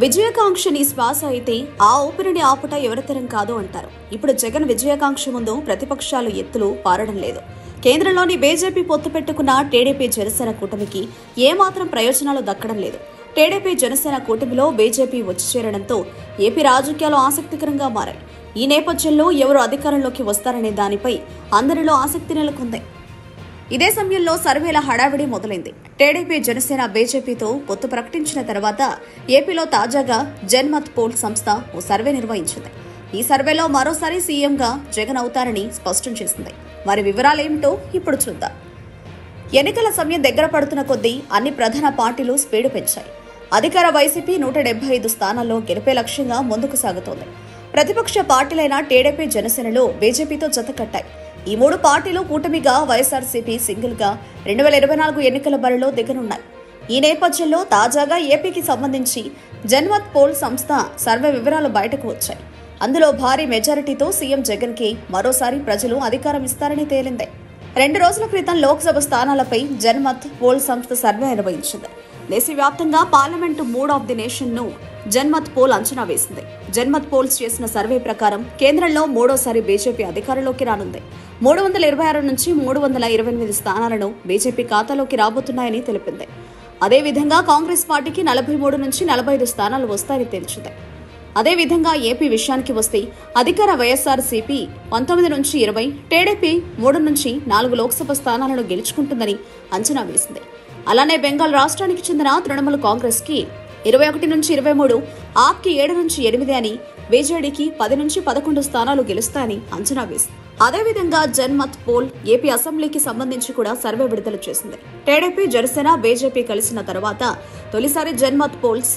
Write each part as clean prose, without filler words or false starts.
విజయకాంక్షని శ్వాస అయితే ఆ ఊపిరిని ఆపుట ఎవరితరం కాదు అంటారు. ఇప్పుడు జగన్ విజయకాంక్ష ముందు ప్రతిపక్షాలు ఎత్తులు పారడం లేదు. కేంద్రంలోని బీజేపీ పొత్తు పెట్టుకున్న టీడీపీ జనసేన కూటమికి ఏమాత్రం ప్రయోజనాలు దక్కడం లేదు. టీడీపీ జనసేన కూటమిలో బీజేపీ వచ్చి చేరడంతో ఏపీ రాజకీయాలు ఆసక్తికరంగా మారాయి. ఈ నేపథ్యంలో ఎవరు అధికారంలోకి వస్తారనే దానిపై అందరిలో ఆసక్తి నెలకొంది. ఇదే సమయంలో సర్వేల హడావిడి మొదలైంది. టీడీపీ జనసేన బీజేపీతో పొత్తు ప్రకటించిన తర్వాత ఏపీలో తాజాగా జన్మత్ పోల్ సంస్థ ఓ సర్వే నిర్వహించింది. ఈ సర్వేలో మరోసారి సీఎంగా జగన్ అవుతారని స్పష్టం చేసింది. వారి వివరాలేమిటో ఇప్పుడు చూద్దాం. ఎన్నికల సమయం దగ్గర పడుతున్న కొద్దీ అన్ని ప్రధాన పార్టీలు స్పీడు పెంచాయి. అధికార వైసీపీ 175 స్థానాల్లో గెలిపే లక్ష్యంగా ముందుకు సాగుతోంది. ప్రతిపక్ష పార్టీలైన టీడీపీ జనసేనలో బీజేపీతో జత కట్టాయి. ఈ మూడు పార్టీలు కూటమిగా వైఎస్ఆర్సీపీ సింగిల్ గా 2024 ఎన్నికల బరిలో దిగనున్నాయి. ఈ నేపథ్యంలో తాజాగా ఏపీకి సంబంధించి జన్మత్ పోల్ సంస్థ సర్వే వివరాలు బయటకు వచ్చాయి. అందులో భారీ మెజారిటీతో సీఎం జగన్ కి మరోసారి ప్రజలు అధికారం ఇస్తారని తేలింది. 2 రోజుల క్రితం లోక్సభ స్థానాలపై జన్మత్ పోల్ సంస్థ సర్వే నిర్వహించింది. దేశవ్యాప్తంగా parliament mood of the nation ను జన్మత్ పోల్ అంచనా వేసింది. జన్మత్ పోల్స్ చేసిన సర్వే ప్రకారం కేంద్రంలో మూడోసారి బీజేపీ అధికారంలోకి రానుంది. 326 నుంచి 328 స్థానాలను బీజేపీ ఖాతాలోకి రాబోతున్నాయని తెలిపింది. అదేవిధంగా కాంగ్రెస్ పార్టీకి 43 నుంచి 45 స్థానాలు వస్తాయని తేల్చింది. అదేవిధంగా ఏపీ విషయానికి వస్తే అధికార వైఎస్ఆర్సీపీ 19 నుంచి 20, టీడీపీ 3 నుంచి 4 లోక్సభ స్థానాలను గెలుచుకుంటుందని అంచనా వేసింది. అలానే బెంగాల్ రాష్ట్రానికి చెందిన తృణమూల్ కాంగ్రెస్ కి 21 నుంచి 23, ఆప్కి 7 నుంచి 8 అని, బీజేడీకి 10 నుంచి 11 స్థానాలు గెలుస్తాయని అంచనా వేసింది. అదేవిధంగా జన్మత్ పోల్ ఏపీ అసెంబ్లీకి సంబంధించి కూడా సర్వే విడుదల చేసింది. టీడీపీ జనసేన బీజేపీ కలిసిన తర్వాత తొలిసారి జన్మత్ పోల్స్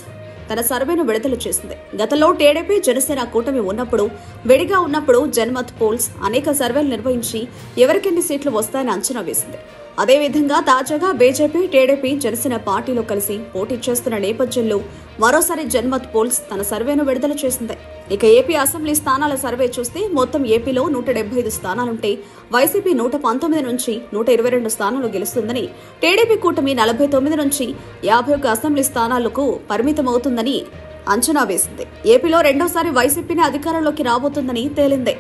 తన సర్వేను విడుదల చేసింది. గతంలో టీడీపీ జనసేన కూటమి ఉన్నప్పుడు, విడిగా ఉన్నప్పుడు జన్మత్ పోల్స్ అనేక సర్వేలు నిర్వహించి ఎవరికెన్ని సీట్లు వస్తాయని అంచనా వేసింది. అదేవిధంగా తాజాగా బీజేపీ, టీడీపీ, జనసేన పార్టీలు కలిసి పోటీ చేస్తున్న నేపథ్యంలో మరోసారి జన్మత్ పోల్స్ తన సర్వేను విడుదల చేసింది. ఇక ఏపీ అసెంబ్లీ స్థానాల సర్వే చూస్తే మొత్తం ఏపీలో 175 స్థానాలుంటే వైసీపీ 119 నుంచి 122 స్థానాలు గెలుస్తుందని, టీడీపీ కూటమి 49 నుంచి 51 అసెంబ్లీ స్థానాలకు పరిమితమవుతుందని అంచనా వేసింది. ఏపీలో రెండోసారి వైసీపీని అధికారంలోకి రాబోతుందని తేలింది.